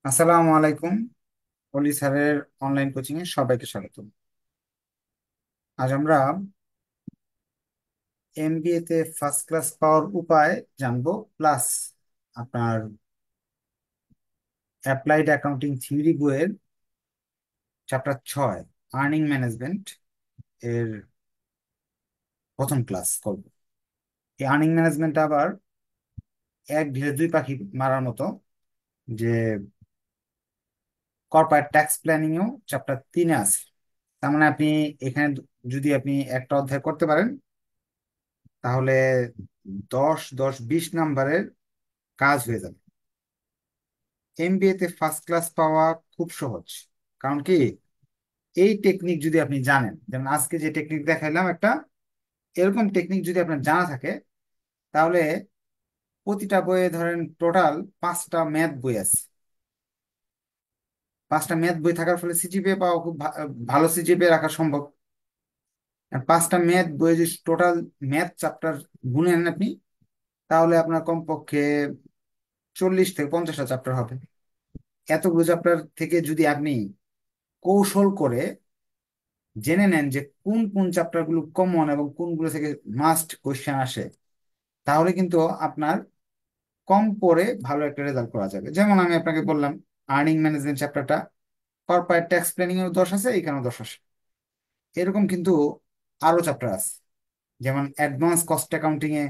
আসসালামু আলাইকুম। অলি স্যারের অনলাইন কোচিং এ সবাইকে স্বাগত। আজ আমরা এমবিএ তে ফার্স্ট ক্লাস পাওয়ার উপায় জানবো, প্লাস আপনার অ্যাপ্লাইড অ্যাকাউন্টিং থিওরি বইয়ের চ্যাপ্টার 6 আর্নিং ম্যানেজমেন্ট এর প্রথম ক্লাস করব। এই আর্নিং ম্যানেজমেন্ট আবার এক ঢিলে দুই পাখি মারার মতো, যে কর্পোরেট ট্যাক্স প্ল্যানিং ও চ্যাপ্টার 3-এ আছে। তার মানে আপনি এখানে যদি আপনি একটা অধ্যায় করতে পারেন, তাহলে 10, 10, 20 নাম্বারের কাজ হয়ে যাবে। এমবিএ তে ফার্স্ট ক্লাস পাওয়া খুব সহজ। কারণ কি, এই টেকনিক যদি আপনি জানেন, যেমন আজকে যে টেকনিক দেখাইলাম, একটা এরকম টেকনিক যদি আপনার জানা থাকে, তাহলে প্রতিটা বইয়ে ধরেন টোটাল 5টা ম্যাথ বই আছে। 5টা ম্যাথ বই থাকার ফলে সিজিপিএ পাওয়া খুব ভালো সিজিপিএ রাখা সম্ভব। আর 5টা ম্যাথ বই যদি টোটাল ম্যাথ চ্যাপ্টার গুনেন আপনি, তাহলে আপনার কমপক্ষে 40 থেকে 50টা চ্যাপ্টার হবে। এতগুলো চ্যাপ্টার থেকে যদি আপনি কৌশল করে জেনে নেন যে কোন কোন চ্যাপ্টার গুলো কমন এবং কোনগুলো থেকে মাস্ট কোশ্চেন আসে, তাহলে কিন্তু আপনার কম পড়ে ভালো একটা রেজাল্ট করা যাবে। যেমন আমি আপনাকে বললাম, আর্নিং ম্যানেজমেন্ট চ্যাপ্টারটা কর্পোরেট ট্যাক্স প্ল্যানিং এও 10 আছে, এখানেও 10 আসে। এরকম কিন্তু আরো চ্যাপ্টার আছে। যেমন অ্যাডভান্স কস্ট অ্যাকাউন্টিং এ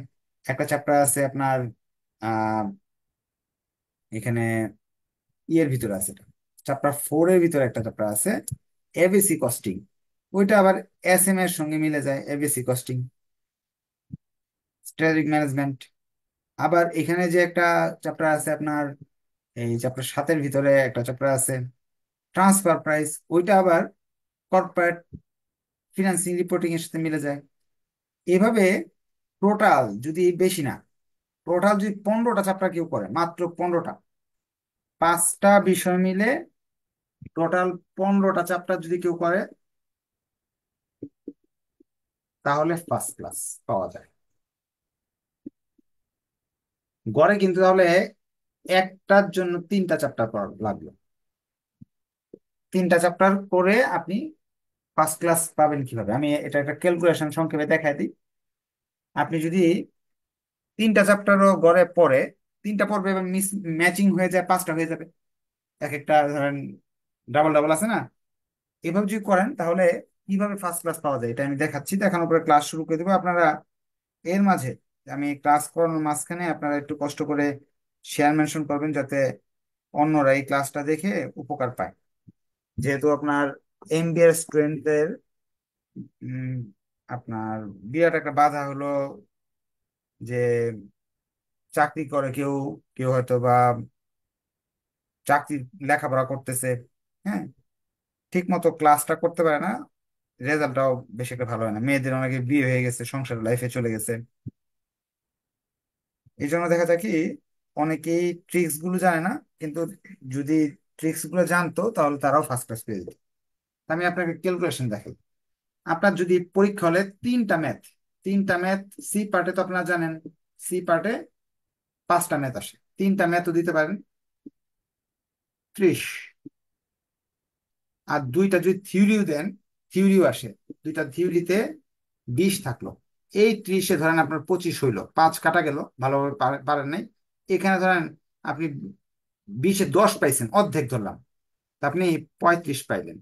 একটা চ্যাপ্টার আছে আপনার, আহ এখানে ইয়ের ভিতরে আছে, চ্যাপ্টার 4-এর ভিতরে একটা চ্যাপ্টার আছে এবিসি কস্টিং। ওইটা আবার এসএম এর সঙ্গে মিলে যায়, এবিসি কস্টিং, স্ট্র্যাটেজিক ম্যানেজমেন্ট। আবার এখানে যে একটা চ্যাপ্টার আছে আপনার, এই চ্যাপ্টার 7-এর ভিতরে একটা চ্যাপ্টার আছে ট্রান্সফার প্রাইস, ওইটা আবার কর্পোরেট ফিনান্সিং রিপোর্টিং এর সাথে মিলে যায়। এভাবে টোটাল যদি বেশি না, টোটাল যদি 15টা চ্যাপ্টার কেউ করে, মাত্র 15টা, 5টা বিষয় মিলে টোটাল 15টা চ্যাপ্টার যদি কেউ করে, তাহলে ফার্স্ট ক্লাস পাওয়া যায়। গড়ে কিন্তু তাহলে একটার জন্য 3টা চ্যাপ্টার পড়া লাগলো। 3টা চ্যাপ্টার করে আপনি ফার্স্ট ক্লাস পাবেন কিভাবে, আমি এটা একটা ক্যালকুলেশন সংক্ষেপে দেখাই দিই। আপনি যদি 3টা চ্যাপ্টারও গড়ে পড়ে, 3টা পড়বে এবং মিস ম্যাচিং হয়ে যায়, 5টা হয়ে যাবে। এক একটা ধরেন ডাবল ডাবল আছে না, এভাবে যদি করেন, তাহলে কিভাবে ফার্স্ট ক্লাস পাওয়া যায় এটা আমি দেখাচ্ছি। দেখানোর পরে ক্লাস শুরু করে দেবো। আপনারা এর মাঝে, আমি ক্লাস করানোর মাঝখানে আপনারা একটু কষ্ট করে শেয়ার মেনশন করবেন, যাতে অন্যরা এই ক্লাসটা দেখে উপকার পায়। যেহেতু আপনার এমবিএ স্টুডেন্টদের আপনার বিরাট একটা বাধা হলো যে চাকরি করে কেউ, কেউ হয়তো বা চাকরি লেখাপড়া করতেছে, হ্যাঁ, ঠিক মতো ক্লাসটা করতে পারে না, রেজাল্টটাও বেশি একটা ভালো হয় না। মেয়েদের অনেকে বিয়ে হয়ে গেছে, সংসার লাইফে চলে গেছে। এই জন্য দেখা যায় কি, অনেকেই ট্রিক্স গুলো জানে না, কিন্তু যদি ট্রিক্স গুলো জানতো, তাহলে তারাও ফার্স্ট ক্লাস পেয়ে যেত। আমি আপনাকে ক্যালকুলেশন দেখাই। আপনার যদি পরীক্ষা হলে 3টা ম্যাথ, 3টা ম্যাথ, সি পার্টে তো আপনারা জানেন, সি পার্টে 5টা ম্যাথ আসে, 3টা ম্যাথও দিতে পারেন 30। আর দুইটা যদি থিওরিও দেন, থিওরিও আসে, দুইটা থিওরিতে 20 থাকলো। এই 30-এ ধরেন আপনার 25 হইলো, 5 কাটা গেল, ভালোভাবে পারেন নাই। এখানে ধরেন আপনি 20-এ 10 পাইছেন, অর্ধেক ধরলাম, তা আপনি 35 পাইলেন।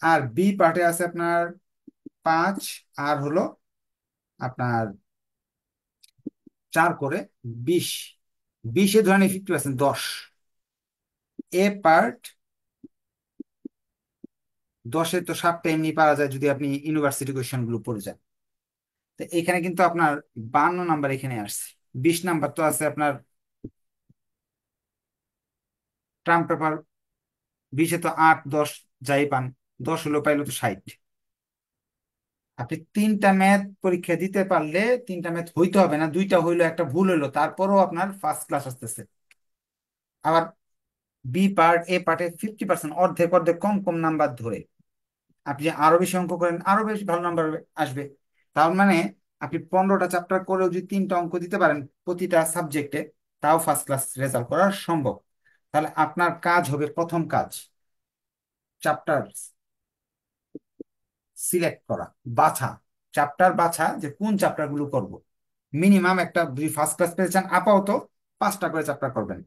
আর বি পার্টে আছে আপনার 5, আর হলো আপনার 4 করে 20, 20-এ ধরেন 50 পাইছেন, 10। এ পার্ট 10-এ তো 7টা এমনি পারা যায় যদি আপনি ইউনিভার্সিটি কোয়েশ্চেন গুলো পড়ে যান। তো এখানে কিন্তু আপনার 52 নাম্বার এখানে আসছে। 20 নাম্বার তো আছে আপনার ট্রাম পেপার, 20-এ তো 8, 10 যাই পান, 10 হলো পাইলো তো 60। আপনি 3টা ম্যাথ পরীক্ষা দিতে পারলে, 3টা ম্যাথ হইতে হবে না, দুইটা হইলো একটা ভুল হইলো, তারপরও আপনার ফার্স্ট ক্লাস আসতেছে। আবার বি পার্ট, এ পার্টে 50%, অর্ধেক অর্ধেক কম কম নাম্বার ধরে আপনি যে আরো বেশি অঙ্ক করেন, আরো বেশি ভালো নাম্বার আসবে। তার মানে আপনি 15টা চ্যাপ্টার করেও যদি 3টা অঙ্ক দিতে পারেন প্রতিটা সাবজেক্টে, তাও ফার্স্ট ক্লাস রেজাল্ট করা সম্ভব। তাহলে আপনার কাজ হবে, প্রথম কাজ চ্যাপ্টার সিলেক্ট করা, বাছা, চ্যাপ্টার বাছা যে কোন চ্যাপ্টার গুলো করবো। মিনিমাম একটা, যদি ফার্স্ট ক্লাস পেতে চান আপাতত 5টা করে চ্যাপ্টার করবেন,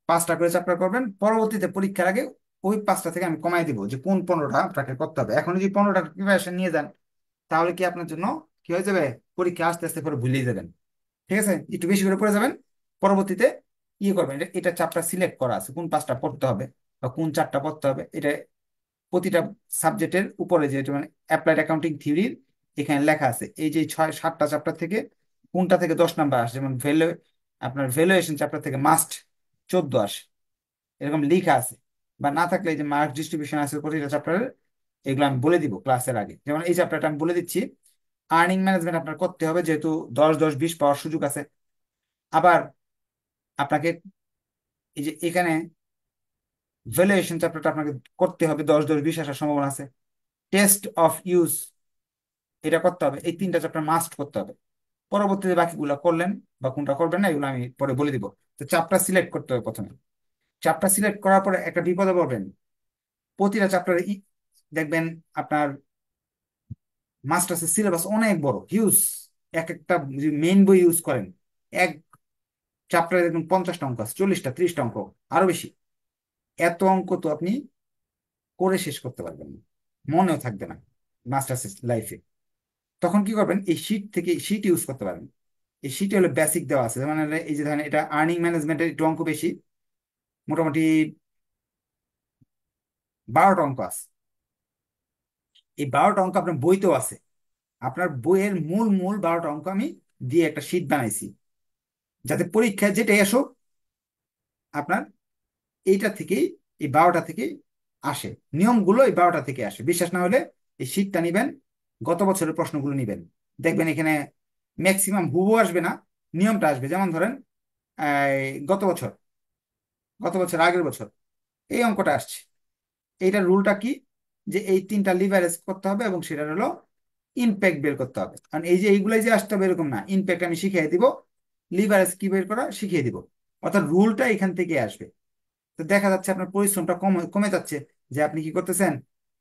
5টা করে চ্যাপ্টার করবেন। পরবর্তীতে পরীক্ষার আগে ওই 5টা থেকে আমি কমাই দিব, যে কোন 15টা আপনাকে করতে হবে। এখন যদি 15টা প্রিপারেশন নিয়ে যান, তাহলে কি আপনার জন্য কি হয়ে যাবে, পরীক্ষা আস্তে আস্তে করে ভুলিয়ে যাবেন। ঠিক আছে, একটু বেশি করে পড়ে যাবেন। পরবর্তীতে ইয়ে করবেন, এটা চ্যাপ্টার সিলেক্ট করা আছে কোন 5টা পড়তে হবে বা কোন 4টা পড়তে হবে। এটা প্রতিটা সাবজেক্টের উপরে, যে মানে অ্যাপ্লাইড অ্যাকাউন্টিং থিওরির এখানে লেখা আছে, এই যে 6-7টা চ্যাপ্টার থেকে কোনটা থেকে 10 নাম্বার আসে। যেমন আপনার ভ্যালুয়েশন চ্যাপ্টার থেকে মাস্ট 14 আসে, এরকম লেখা আছে। বা না থাকলে এই যে মার্ক ডিস্ট্রিবিউশন আছে প্রতিটা চ্যাপ্টারের, এগুলো আমি বলে দিব ক্লাসের আগে। যেমন এই চ্যাপ্টারটা আমি বলে দিচ্ছি, আর্নিং ম্যানেজমেন্ট আপনার করতে হবে, যেহেতু 10-10-20 পাওয়ার সুযোগ আছে। আবার আপনাকে এই যে এখানে ভ্যালুয়েশন চ্যাপ্টারটা আপনাকে করতে হবে, 10-10-20 আসার সম্ভাবনা আছে। টেস্ট অফ ইউজ এটা করতে হবে, এই 3টা চ্যাপ্টার মাস্ট করতে হবে। পরবর্তীতে বাকিগুলো করলেন বা কোনটা করবেন না, এগুলো আমি পরে বলে দিব। তো চ্যাপ্টার সিলেক্ট করতে হবে প্রথমে। চ্যাপ্টার সিলেক্ট করার পরে একটা বিপদে পড়বেন, প্রতিটা চ্যাপ্টারে দেখবেন আপনার মাস্টার্সের সিলেবাস অনেক বড়, হিউজ। এক একটা মেইন বই ইউজ করেন, এক চ্যাপ্টারে দেখবেন 50টা অঙ্ক আছে, 40টা 30টা অঙ্ক, আরো বেশি। এত অঙ্ক তো আপনি করে শেষ করতে পারবেন না, মনেও থাকবে না মাস্টার্স লাইফে। তখন কি করবেন, এই শীট থেকে শীট ইউজ করতে পারবেন। এই শীটে হলো বেসিক দেওয়া আছে, মানে এই যে ধরেন এটা আর্নিং ম্যানেজমেন্টের একটু অঙ্ক বেশি, মোটামুটি 12টা অঙ্ক আছে। এই 12টা অঙ্ক আপনার বইতেও আছে, আপনার বইয়ের মূল মূল 12টা অঙ্ক আমি দিয়ে একটা শীট বানাইছি, যাতে পরীক্ষায় যেটাই আসুক আপনার এইটা থেকেই, এই 12টা থেকেই আসে। নিয়মগুলো এই 12টা থেকে আসে। বিশ্বাস না হলে এই শীটটা নিবেন, গত বছরের প্রশ্নগুলো নিবেন, দেখবেন এখানে ম্যাক্সিমাম হুবহু আসবে না, নিয়মটা আসবে। যেমন ধরেন গত বছর, গত বছর আগের বছর এই অঙ্কটা আসছে। এইটার রুলটা কি, যে এই 3টা লিভারেজ করতে হবে এবং সেটা হলো ইম্প্যাক্ট বের করতে হবে। কারণ এই যে এইগুলাই যে আসতে হবে এরকম না, ইম্প্যাক্ট আমি শিখিয়ে দিব, লিভারেজ কি বের করা শিখিয়ে দিব। অর্থাৎ রুলটা এখান থেকে আসবে। তো দেখা যাচ্ছে আপনার পরিশ্রমটা কমে কমে যাচ্ছে, যে আপনি কি করতেছেন,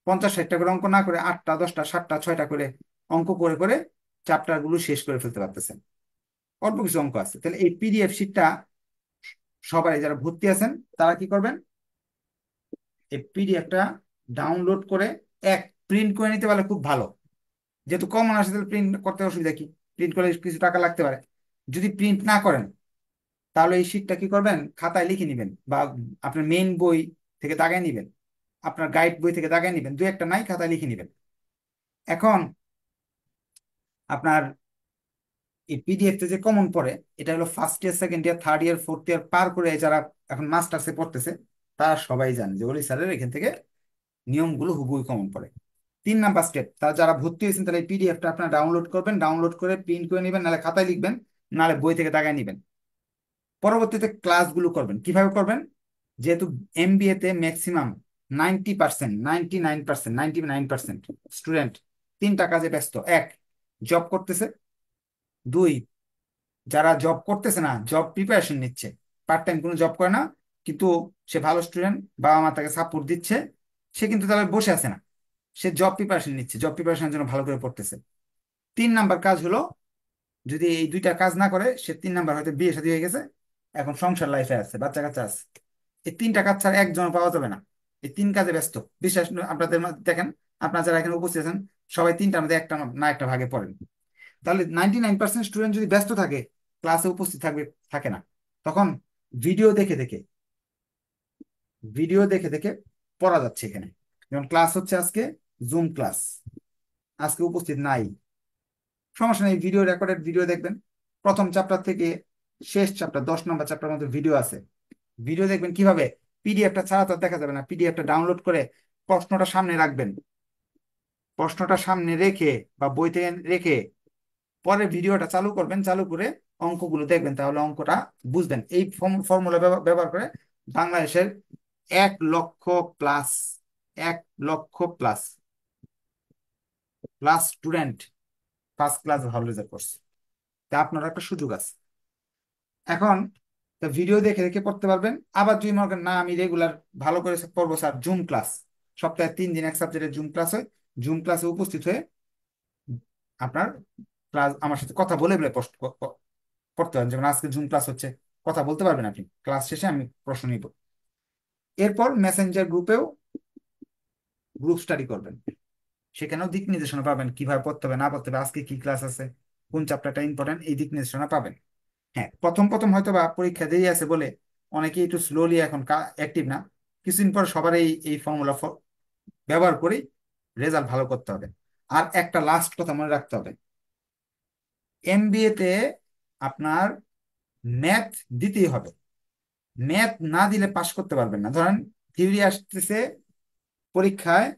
50-60টা করে অঙ্ক না করে 8টা 10টা 7টা 6টা করে অঙ্ক করে করে চ্যাপ্টার গুলো শেষ করে ফেলতে পারতেছেন। অল্প কিছু অঙ্ক আছে। তাহলে এই পিডিএফ শিটটা সবাই যারা ভর্তি আছেন তারা কি করবেন, এই পিডিএফটা ডাউনলোড করে এক প্রিন্ট করে নিতে পারলে খুব ভালো। যেহেতু কমন আসে, তাহলে প্রিন্ট করতে অসুবিধা কি, প্রিন্ট করলে কিছু টাকা লাগতে পারে। যদি প্রিন্ট না করেন, তাহলে এই শিটটা কি করবেন, খাতায় লিখে নেবেন বা আপনার মেইন বই থেকে দাগায় নেবেন, আপনার গাইড বই থেকে দাগায় নেবেন, দু একটা নাই খাতায় লিখে নেবেন। এখন আপনার এই পিডিএফ তে যে কমন পড়ে, এটা হলো first year second year third year fourth year পার করে যারা এখন মাস্টার্সে পড়তেছে, তারা সবাই জানে যে ওলি স্যারের এখান থেকে নিয়মগুলো হুবহুই কমন পড়ে। 3 নাম্বার স্টেপ, তারা যারা ভর্তি হয়েছেন তাহলে এই পিডিএফটা আপনারা ডাউনলোড করবেন, ডাউনলোড করে প্রিন্ট করে নেবেন, নাহলে খাতায় লিখবেন, নাহলে বই থেকে দাগায় নেবেন। পরবর্তীতে ক্লাসগুলো করবেন কিভাবে করবেন, যেহেতু এমবিএ তে ম্যাক্সিমাম 90%, 99%, 99% স্টুডেন্ট 3টা কাজে ব্যস্ত। এক, জব করতেছে। দুই, যারা জব করতেছে না, জব প্রিপারেশন নিচ্ছে, পার্ট টাইম কোনো জব করে না, কিন্তু সে ভালো স্টুডেন্ট, বাবা মা তাকে সাপোর্ট দিচ্ছে, সে কিন্তু তাহলে বসে আছে না, সে জব প্রিপারেশন নিচ্ছে, জব প্রিপারেশনের জন্য ভালো করে পড়তেছে। 3 নাম্বার কাজ হলো, যদি এই 2টা কাজ না করে, সে 3 নাম্বার হয়তো বিয়ে শাদী হয়ে গেছে, এখন সংসার লাইফে আছে, বাচ্চা কাচ্চা আছে। এই 3টা কাজ ছাড়া একজন পাওয়া যাবে না, এই 3 কাজে ব্যস্ত। বিশ্বাস আপনাদের দেখেন, আপনারা যারা এখানে উপস্থিত আছেন সবাই 3টার মধ্যে একটা না একটা ভাগে পড়েন। তাহলে 99% স্টুডেন্ট যদি ব্যস্ত থাকে, ক্লাসে উপস্থিত থাকে না। তখন ভিডিও দেখে দেখে ভিডিও দেখে দেখে পড়া যাচ্ছে এখানে। যেমন ক্লাস হচ্ছে আজকে, জুম ক্লাস, আজকে উপস্থিত নাই, সমস্যা নেই, ভিডিও রেকর্ডেড ভিডিও দেখবেন। প্রথম চ্যাপ্টার থেকে শেষ চ্যাপ্টার 10 নাম্বার চ্যাপ্টার মধ্যে ভিডিও আছে, ভিডিও দেখবেন কিভাবে। পিডিএফটা ছাড়া তো আর দেখা যাবে না, পিডিএফটা ডাউনলোড করে প্রশ্নটা সামনে রাখবেন, প্রশ্নটা সামনে রেখে বা বই থেকে রেখে পরে ভিডিওটা চালু করবেন, চালু করে অঙ্কগুলো দেখবেন, তাহলে অঙ্কটা বুঝবেন। এই ফর্মুলা ব্যবহার করে বাংলাদেশের 1 লক্ষ প্লাস, 1 লক্ষ plus plus student first class ভালো রেজাল্ট করছে। তা আপনার একটা সুযোগ আছে। এখন তো ভিডিও দেখে দেখে পড়তে পারবেন। আবার যদি মনে করেন না আমি রেগুলার ভালো করে পড়বো স্যার, জুম ক্লাস, সপ্তাহে 3 দিন এক সাবজেক্টের জুম ক্লাস হয়, জুম ক্লাসে উপস্থিত হয়ে আপনার ক্লাস আমার সাথে কথা বলে বলে পড়তে পারেন। যেমন আজকে জুম ক্লাস হচ্ছে, কথা বলতে পারবেন আপনি, ক্লাস শেষে আমি প্রশ্ন নিব। এরপর মেসেঞ্জার গ্রুপেও গ্রুপ স্টাডি করবেন, সেখানেও দিক নির্দেশনা পাবেন কিভাবে পড়তে হবে না পড়তে হবে, আজকে কি ক্লাস আছে, কোন চ্যাপ্টারটা ইম্পর্টেন্ট, এই দিক নির্দেশনা পাবেন। হ্যাঁ, প্রথম প্রথম হয়তো বা পরীক্ষা দেরি আছে বলে অনেকেই একটু স্লোলি এখন অ্যাক্টিভ না, কিছুদিন পর সবার এই এই ফর্মুলা ব্যবহার করেই রেজাল্ট ভালো করতে হবে। আর একটা লাস্ট কথা মনে রাখতে হবে, এমবিএ তে আপনার ম্যাথ দিতেই হবে। ম্যাথ না দিলে পাশ করতে পারবেন না। ধরেন থিওরি আসতেছে পরীক্ষায়,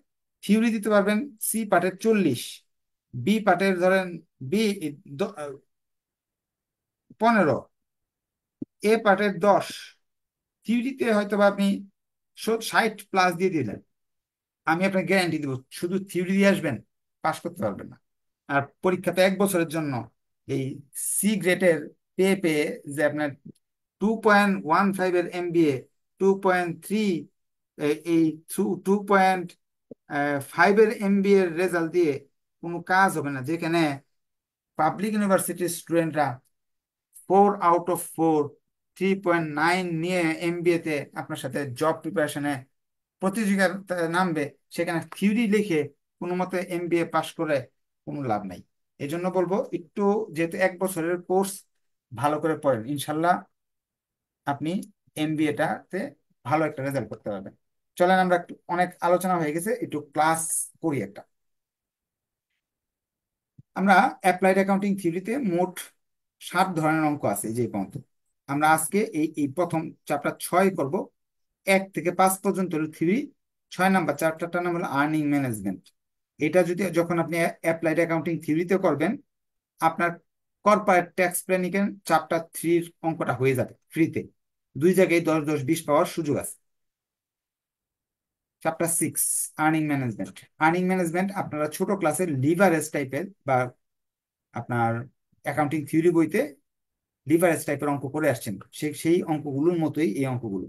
থিওরি দিতে পারবেন সি পার্টের 40, বি পার্টের ধরেন বি 15, এ পার্টের 10, থিওরিতে হয়তো বা আপনি 60 প্লাস দিয়ে দিলেন, আমি আপনাকে গ্যারান্টি দেবো শুধু থিওরি দিয়ে আসবেন, পাশ করতে পারবেন না। আর পরীক্ষাতে 1 বছরের জন্য এই সি গ্রেডের পেয়ে পেয়ে যে আপনার 2.15 এর এমবিএ, 2.3, এই 2.5 এর এমবিএ এর রেজাল্ট দিয়ে কোনো কাজ হবে না, যেখানে পাবলিক ইউনিভার্সিটির স্টুডেন্টরা 4 আউট অফ 4, 3.9 নিয়ে এমবিএ তে আপনার সাথে জব প্রিপারেশনে প্রতিযোগিতায় নামবে, সেখানে থিওরি লিখে কোনো মতে এমবিএ পাশ করে কোনো লাভ নাই। এই জন্য বলবো একটু, যেহেতু 1 বছরের কোর্স, ভালো করে পড়েন, ইনশাল্লাহ আপনি এমবিএটাতে ভালো একটা রেজাল্ট করতে পারবেন। চলেন আমরা অনেক আলোচনা হয়ে গেছে, একটু ক্লাস করি একটা। আমরা অ্যাপ্লাইড অ্যাকাউন্টিং থিওরিতে মোট 7 ধরনের অঙ্ক আছে এই যে পর্যন্ত। আমরা আজকে এই এই প্রথম চ্যাপ্টার 6 করব, 1 থেকে 5 পর্যন্ত হলো থিওরি। 6 নাম্বার চ্যাপ্টারটার নাম হলো আর্নিং ম্যানেজমেন্ট। এটা যদি যখন আপনি অ্যাপ্লাইড অ্যাকাউন্টিং থিওরিতে করবেন, আপনার কর্পোরেট ট্যাক্স প্ল্যানিং এর চ্যাপ্টার 3 অঙ্কটা হয়ে যাবে ফ্রিতে, 2 জায়গায় 10 10 20 পাওয়ার সুযোগ আছে। Chapter 6 earning management. Earning management আপনারা ছোট ক্লাসের লিভারেজ টাইপের বা আপনার অ্যাকাউন্টিং থিওরি বইতে লিভারেজ টাইপের অঙ্ক করে আসছেন, সেই অঙ্কগুলোর মতোই এই অঙ্কগুলো।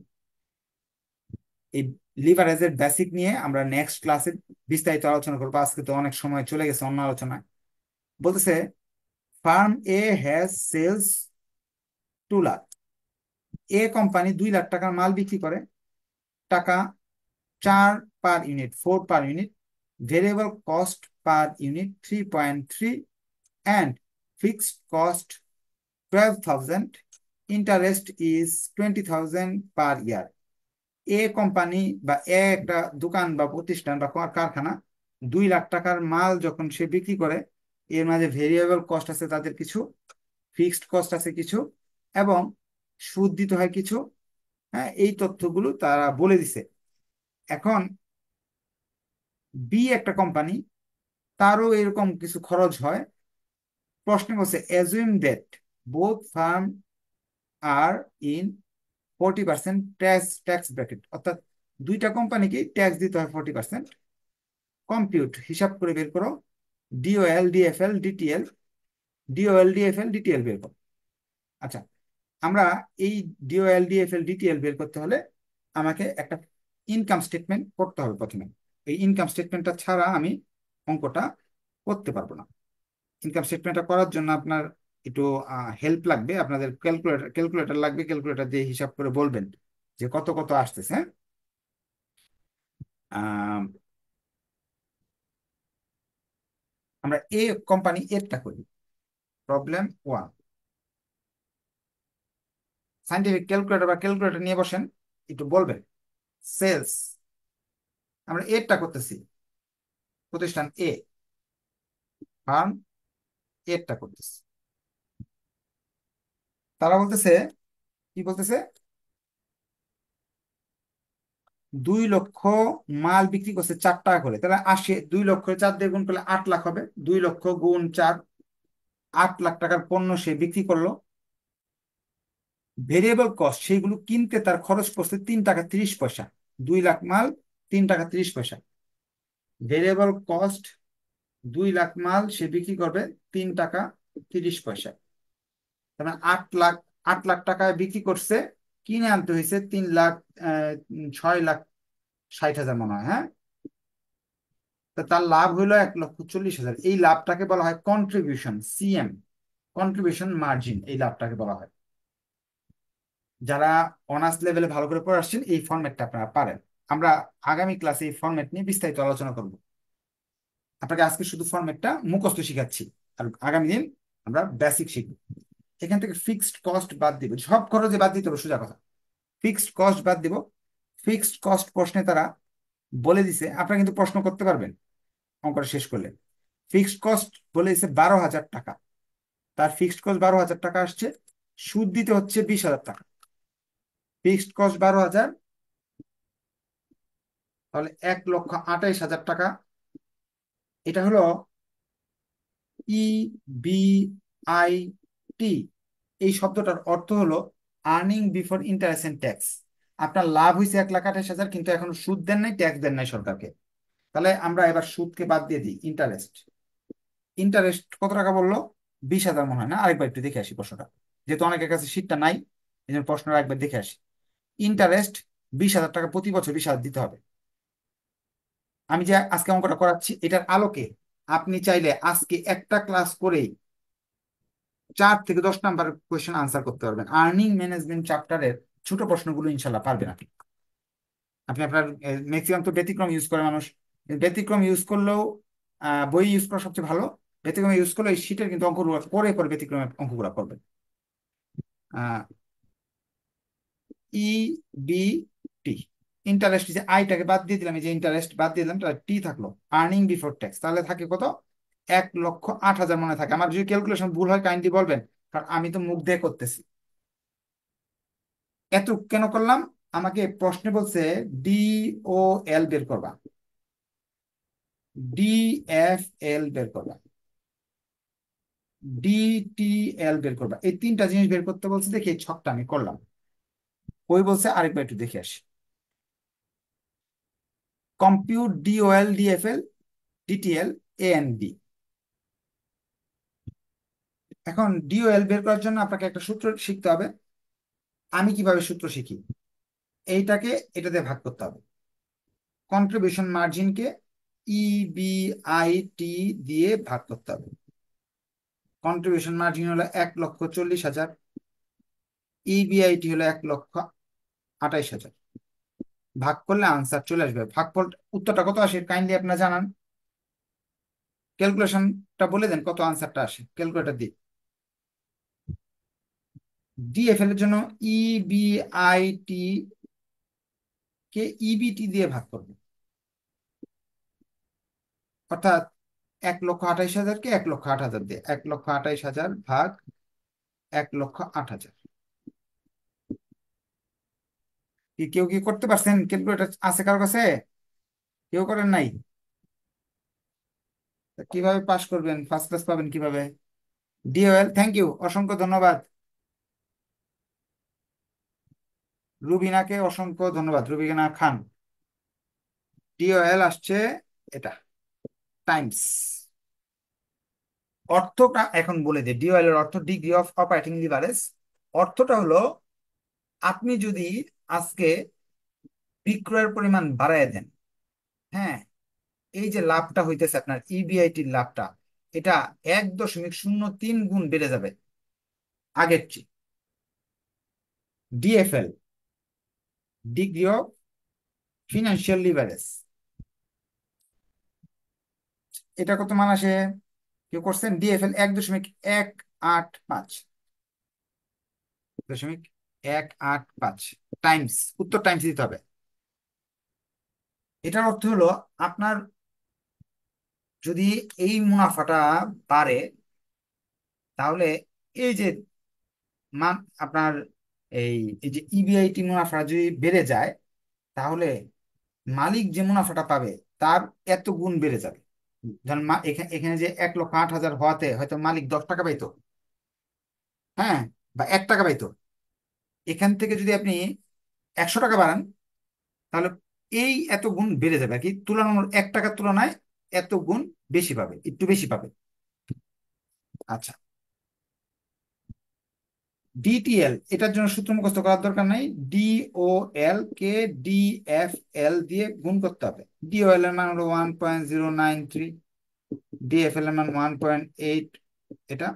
এই লিভারেজের বেসিক নিয়ে আমরা নেক্সট ক্লাসে বিস্তারিত আলোচনা করবো, আজকে তো অনেক সময় চলে গেছে অন্য আলোচনায়। বলতেছে firm A has sales 2 lakh. এ কোম্পানি 2 লাখ টাকার মাল বিক্রি করে, টাকা 4 per unit, 4 per unit, variable cost per unit 3.3, and fixed cost 12,000, interest is 20,000 per year. এ কোম্পানি বা একটা দোকান বা প্রতিষ্ঠান বা কারখানা 2 লাখ টাকার মাল যখন সে বিক্রি করে, এর মাঝে ভেরিয়েবল কস্ট আছে তাদের কিছু, ফিক্সড কস্ট আছে কিছু, এবং সুদ দিতে হয় কিছু। হ্যাঁ, এই তথ্যগুলো তারা বলে দিছে। এখন বি একটা কোম্পানি, তারও এরকম কিছু খরচ হয়। প্রশ্ন করছে assume that both firm are in 40% tax tax bracket, অর্থাৎ দুইটা কোম্পানিকে ট্যাক্স দিতে হয় 40%। কম্পিউট, হিসাব করে বের করো ডিওএল ডিএফএল ডিটিএল, ডিওএল ডিএফএল ডিটিএল বের করো। আচ্ছা, আমরা এই ডিওএল ডিএফএল ডিটিএল বের করতে হলে আমাকে একটা ইনকাম স্টেটমেন্ট করতে হবে প্রথমে। এই ইনকাম স্টেটমেন্টটা ছাড়া আমি অঙ্কটা করতে পারবো না। ইনকাম স্টেটমেন্টটা করার জন্য আপনার একটু হেল্প লাগবে, আপনাদের ক্যালকুলেটর লাগবে, ক্যালকুলেটর দিয়ে হিসাব করে বলবেন যে কত কত আসতেছে। হ্যাঁ, আহ, আমরা এ কোম্পানি এরটা করি। প্রবলেম 1, সাইন্টিফিক ক্যালকুলেটর বা ক্যালকুলেটর নিয়ে বসেন, একটু বলবেন সেলস। আমরা এরটা করতেছি, প্রতিষ্ঠান এ, ফার্ম এরটা করতেছি। তারা বলতেছে, কি বলতেছে, 2 লক্ষ মাল বিক্রি করছে 4 টাকা করে, তাহলে 2 লক্ষ 4 দিয়ে গুণ করলে 8 লাখ হবে। 2 লক্ষ গুণ 4, 8 লাখ টাকার পণ্য সে বিক্রি করলো। ভেরিয়েবল কস্ট, সেইগুলো কিনতে তার খরচ পড়ছে 3 টাকা 30 পয়সা। 2 লাখ মাল, 3 টাকা 30 পয়সা। ভেরিয়েবল কস্ট, 2 লাখ মাল সে বিক্রি করবে 3 টাকা 30 পয়সা, তার মানে 8 লাখ 8 লাখ টাকায় বিক্রি করছে, কিনে আনতে হয়েছে 3 লাখ 6 লাখ 60 হাজার মনে হয়, হ্যাঁ। তা তার লাভ হইলো 1,40,000। এই লাভটাকে বলা হয় কন্ট্রিবিউশন, সিএম, কন্ট্রিবিউশন মার্জিন, এই লাভটাকে বলা হয়। যারা অনার্স লেভেলে ভালো করে পড়ে আসছেন এই ফরম্যাটটা আপনারা পারেন। আমরা আগামী ক্লাসে এই ফরম্যাট নিয়ে বিস্তারিত আলোচনা করব। আপনাকে আজকে শুধু ফরম্যাটটা মুখস্থ শিখাচ্ছি, আর আগামী দিন আমরা বেসিক শিখব। এখান থেকে ফিক্সড কস্ট বাদ দিব, সব খরচে বাদ দিতে হবে, সোজা কথা। ফিক্সড কস্ট বাদ দিব। ফিক্সড কস্ট প্রশ্নে তারা বলে দিছে, আপনারা কিন্তু প্রশ্ন করতে পারবেন অঙ্কটা শেষ করলে। ফিক্সড কস্ট বলে দিছে 12,000 টাকা। তার ফিক্সড কস্ট 12,000 টাকা আসছে, সুদ দিতে হচ্ছে 20,000 টাকা। ফিক্সড কস্ট 12,000, তাহলে 1,28,000 টাকা। এটা হলো ই বি আই টি। এই শব্দটার অর্থ হলো earning before interest and tax. আপনার লাভ হয়েছে 1,28,000, কিন্তু এখনো সুদ দেন নাই, ট্যাক্স দেন নাই সরকারকে। তাহলে আমরা এবার সুদকে বাদ দিয়ে দিই, ইন্টারেস্ট। ইন্টারেস্ট কত টাকা বললো? 20,000 মনে হয় না? আরেকবার একটু দেখে আসি প্রশ্নটা, যেহেতু অনেকের কাছে শীটটা নাই, এই জন্য প্রশ্নটা একবার দেখে আসি। ইন্টারেস্ট 20,000 টাকা, প্রতি বছর 20,000 দিতে হবে। আমি যে আজকে অঙ্কটা করাচ্ছি এটার আলোকে আপনি চাইলে আজকে একটা ক্লাস করেই 4 থেকে 10 নাম্বার কোয়েশ্চেন আনসার করতে পারবেন। আর্নিং ম্যানেজমেন্ট চ্যাপ্টারের ছোট প্রশ্নগুলো ইনশাল্লাহ পারবেন আপনি। আপনি আপনার ম্যাক্সিমাম তো ব্যতিক্রম ইউজ করে মানুষ, ব্যতিক্রম ইউজ করলেও বই ইউজ করা সবচেয়ে ভালো। ব্যতিক্রম ইউজ করলে এই শীটের কিন্তু অঙ্কগুলো করে পরে ব্যতিক্রমের অঙ্কগুলো করবেন। ই বি টি, ইন্টারেস্ট, যে আইটাকে বাদ দিয়ে দিলাম, এই যে ইন্টারেস্ট বাদ দিয়ে দিলাম, তাহলে টি থাকলো। আর্নিং বিফোর ট্যাক্স, তাহলে থাকে কত? 1,08,000 মনে থাকে। আমার যদি ক্যালকুলেশন ভুল হয় কাইন্ডলি বলবেন, কারণ আমি তো মুখ দিয়ে করতেছি। এত কেন করলাম? আমাকে প্রশ্নে বলছে ডি ও এল বের করবা, ডি এফ এল বের করবা, ডি টি এল বের করবা। এই 3টা জিনিস বের করতে বলছে, দেখি এই ছকটা আমি করলাম। ওই বলছে আরেকবার একটু দেখে আসি। Compute D O L D F L DTL A N B. এখন ডিওএল বের করার জন্য আপনাকে একটা সূত্র শিখতে হবে। আমি কিভাবে সূত্র শিখি? এইটাকে এটাতে ভাগ করতে হবে। কন্ট্রিবিউশন মার্জিনকে ইবিআইটি দিয়ে ভাগ করতে হবে। কন্ট্রিবিউশন মার্জিন হলো 1,40,000, ইবিআইটি হলো 1,28,000। ভাগ করলে আনসার চলে আসবে। ভাগফল উত্তরটা কত আসে কাইন্ডলি আপনারা জানান। ক্যালকুলেশনটা বলে দেন কত আনসারটা আসে, ক্যালকুলেটর দিয়ে। ডিএফএল এর জন্য ইবিআইটি কে ইবিটি দিয়ে ভাগ করবে, অর্থাৎ 1,28,000-কে 1,08,000 দিয়ে, 1,28,000 ভাগ 1,08,000। কি কেউ কি করতে পারছেন? ক্যালকুলেটর আছে কারো কাছে? কেউ করেন নাই? তা কিভাবে পাস করবেন, ফার্স্ট ক্লাস পাবেন কিভাবে? ডিওএল, থ্যাংক ইউ, অসংখ্য ধন্যবাদ। রুবিনাকে অসংখ্য ধন্যবাদ, রুবিনা খান। ডিওএল আসছে এটা, টাইমস। অর্থটা এখন বলে দিই। ডিওএল এর অর্থ ডিগ্রি অফ অপারেটিং লিভারেজ। অর্থটা হলো আপনি যদি আজকে বিক্রয়ের পরিমাণ বাড়ায় দেন, হ্যাঁ, এই যে লাভটা হইতেছে আপনার ইবিআইটির লাভটা, এটা 1.03 গুণ বেড়ে যাবে আগের চেয়ে। DFL, degree of financial leverage, এটা কত মান আসে? কেউ করছেন? ডিএফএল 1.185, 1.185 টাইমস, উত্তর টাইমস দিতে হবে। এটার অর্থ হলো আপনার যদি এই মুনাফাটা বাড়ে, তাহলে এই যে মান আপনার এই এই যে ইবিআইটি মুনাফা যদি বেড়ে যায়, তাহলে মালিক যে মুনাফাটা পাবে তার এত গুণ বেড়ে যাবে। ধরেন এখানে এখানে যে 1,08,000 হওয়াতে হয়তো মালিক 10 টাকা পাইতো, হ্যাঁ, বা 1 টাকা পাইতো। এখান থেকে যদি আপনি 100 টাকা বাড়ান, তাহলে এই এত গুণ বেড়ে যাবে আর কি, তুলনামূলক 1 টাকার তুলনায় এত গুণ বেশি পাবে, একটু বেশি পাবে। আচ্ছা, ডিটিএল এটার জন্য সূত্র মুখস্থ করার দরকার নাই। DOL কে DFL দিয়ে গুণ করতে হবে। DOL এর মান হলো 1.093, DFL এর মান 1.8। এটা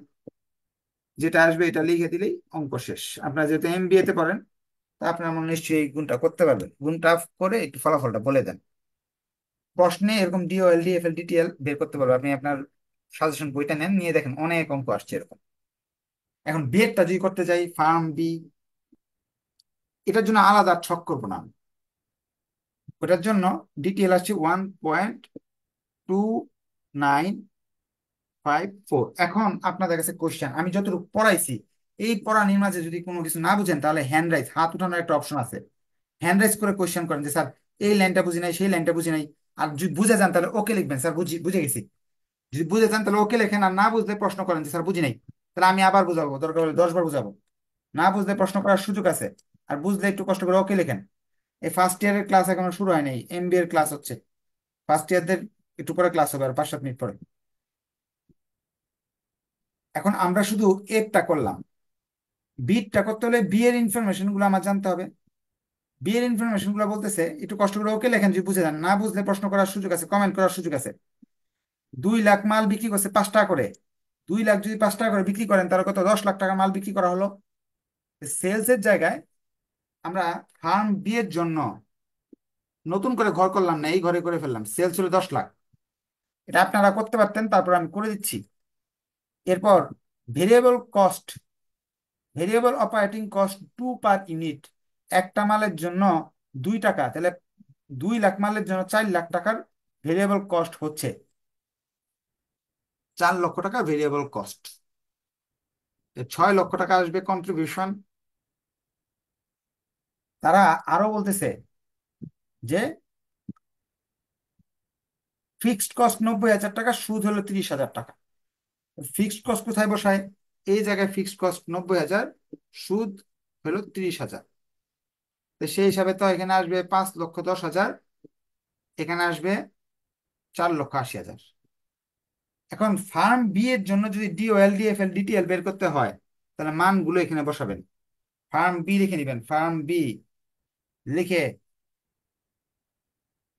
যেটা আসবে এটা লিখে দিলেই অঙ্ক শেষ। আপনারা যেহেতু MBA তে পড়েন, তা আপনারা মনে হয় নিশ্চয়ই এই গুণটা করতে পারবেন। গুণটা করে একটু ফলাফলটা বলে দেন। প্রশ্নে এরকম DOL DFL DTL বের করতে পারবে। আপনি আপনার সাজেশন বইটা নেন, নিয়ে দেখেন অনেক অঙ্ক আসছে এরকম। এখন বিয়েরটা যদি করতে যাই, ফার্ম বি, এটার জন্য আলাদা ছক করবো না আমি। ওটার জন্য ডিটিএল আসছে 1.2954। এখন আপনাদের কাছে কোশ্চেন, আমি যতটুকু পড়াইছি এই পড়ানির মাঝে যদি কোনো কিছু না বুঝেন, তাহলে হ্যান্ড রাইজ, হাত উঠানোর একটা অপশন আছে। হ্যান্ড রাইজ করে কোশ্চেন করেন যে স্যার এই লাইনটা বুঝি নাই, সেই লাইনটা বুঝি নাই। আর যদি বুঝে যান তাহলে ওকে লিখবেন, স্যার বুঝে গেছি। যদি বুঝে যান তাহলে ওকে লেখেন, আর না বুঝলে প্রশ্ন করেন যে স্যার বুঝি নাই, তাহলে আমি আবার বুঝাবো, দরকার হলে 10 বার বুঝাবো। না বুঝলে প্রশ্ন করার সুযোগ আছে। আর বুঝলে একটু কষ্ট করে ওকে লেখেন। এই ফার্স্ট ইয়ারের ক্লাস এখনো শুরু হয় নাই, MBA এর ক্লাস হচ্ছে। ফার্স্ট ইয়ারদের একটু পরে ক্লাস হবে, আর 5-7 মিনিট পরে। এখন আমরা শুধু এরটা করলাম। বিটটা করতে হলে বি এর ইনফরমেশন গুলো আমার জানতে হবে। বি এর ইনফরমেশন গুলো বলতেছে, একটু কষ্ট করে ওকে লেখেন যদি বুঝে যান, না বুঝলে প্রশ্ন করার সুযোগ আছে, কমেন্ট করার সুযোগ আছে। 2 লাখ মাল বিক্রি করছে 5 টাকা করে। 2 লাখ যদি 5 টাকা করে বিক্রি করেন, তাহলে কত? 10 লাখ টাকা মাল বিক্রি করা হলো। সেলস এর জায়গায় আমরা ফার্ম বি এর জন্য নতুন করে ঘর করলাম না, এই ঘরে করে ফেললাম। সেলস হলো 10 লাখ। এটা আপনারা করতে পারতেন, তারপর আমি করে দিচ্ছি। এরপর variable cost, variable operating cost 2 per unit. একটা মালের জন্য 2 টাকা, তাহলে 2 লাখ মালের জন্য 4 লাখ টাকার ভেরিয়েবল কস্ট হচ্ছে। 4 লক্ষ টাকা ভেরিয়েবল কস্ট। 6 লক্ষ টাকা আসবে কন্ট্রিবিউশন। তারা আরো বলতেছে যে ফিক্সড কস্ট 90,000 টাকা, সুদ হলো 30,000 টাকা। ফিক্সড কস্ট কোথায় বসায়? এই জায়গায় ফিক্সড কস্ট 90,000, সুদ হলো 30,000। তো সেই হিসাবে তো এখানে আসবে 5,10,000, এখানে আসবে 4,80,000। এখন ফার্ম বি এর জন্য যদি DOL DFL DTL বের করতে হয়, তাহলে মানগুলো এখানে বসাবেন। ফার্ম বি লিখে নেবেন। ফার্ম বি লিখে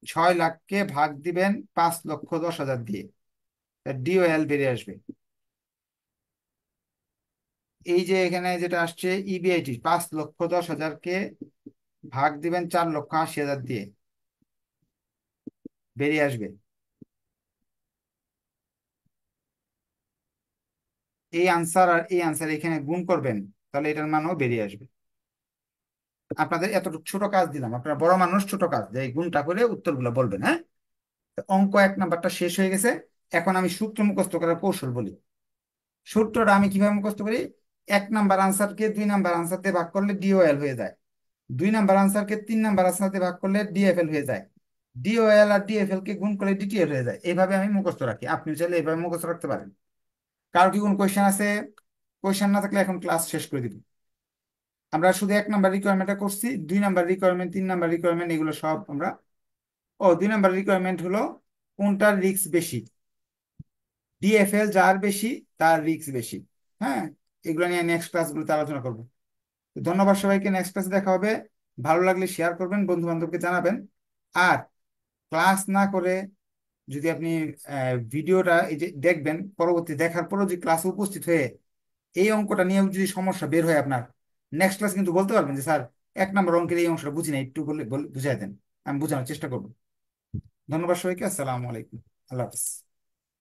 6 লাখকে ভাগ দিবেন 5,10,000 দিয়ে, DOL বেরিয়ে আসবে। এই যে এখানে যেটা আসছে EBIT, 5,10,000কে ভাগ দিবেন 4,80,000 দিয়ে, বেরিয়ে আসবে। এই আনসার আর এই আনসার এখানে গুণ করবেন, তাহলে এটার মানও বেরিয়ে আসবে। আপনাদের এতটুকু ছোট কাজ দিলাম, আপনারা বড় মানুষ, ছোট কাজ যে এই গুণটা করে উত্তরগুলো বলবেন। হ্যাঁ, তো অঙ্ক 1 নাম্বারটা শেষ হয়ে গেছে। এখন আমি সূত্র মুখস্থ করার কৌশল বলি। সূত্রটা আমি কিভাবে মুখস্থ করি? 1 নাম্বার আনসারকে 2 নাম্বার আনসার দিয়ে ভাগ করলে DOL হয়ে যায়। 2 নাম্বার আনসারকে 3 নাম্বার আনসার দিয়ে ভাগ করলে DFL হয়ে যায়। DOL আর DFL কে গুণ করলে DTL হয়ে যায়। এইভাবে আমি মুখস্থ রাখি, আপনি চাইলে এইভাবে মুখস্থ রাখতে পারেন। কারো কি কোন কোয়েশ্চেন আছে? কোয়েশ্চেন না থাকলে এখন ক্লাস শেষ করে দিব। আমরা শুধু 1 নাম্বার রিকোয়ারমেন্টটা করছি, 2 নাম্বার রিকোয়ারমেন্ট, 3 নাম্বার রিকোয়ারমেন্ট, এগুলো সব আমরা। 2 নাম্বার রিকোয়ারমেন্ট হলো কোনটার রিস্ক বেশি। DFL যার বেশি তার রিস্ক বেশি। হ্যাঁ, এগুলো নিয়ে নেক্সট ক্লাসগুলোতে আলোচনা করবো। তো ধন্যবাদ সবাইকে, নেক্সট ক্লাসে দেখা হবে। ভালো লাগলে শেয়ার করবেন, বন্ধু বান্ধবকে জানাবেন। আর ক্লাস না করে যদি আপনি ভিডিওটা এই যে দেখবেন, পরবর্তী দেখার পরও যদি ক্লাসে উপস্থিত হয়ে এই অঙ্কটা নিয়ে যদি সমস্যা বের হয় আপনার, নেক্সট ক্লাস কিন্তু বলতে পারবেন যে স্যার 1 নাম্বার অঙ্কের এই অংশটা বুঝি না, একটু বলে বুঝাই দেন। আমি বোঝানোর চেষ্টা করবো। ধন্যবাদ সবাইকে, আসসালামু আলাইকুম, আল্লাহ হাফিজ।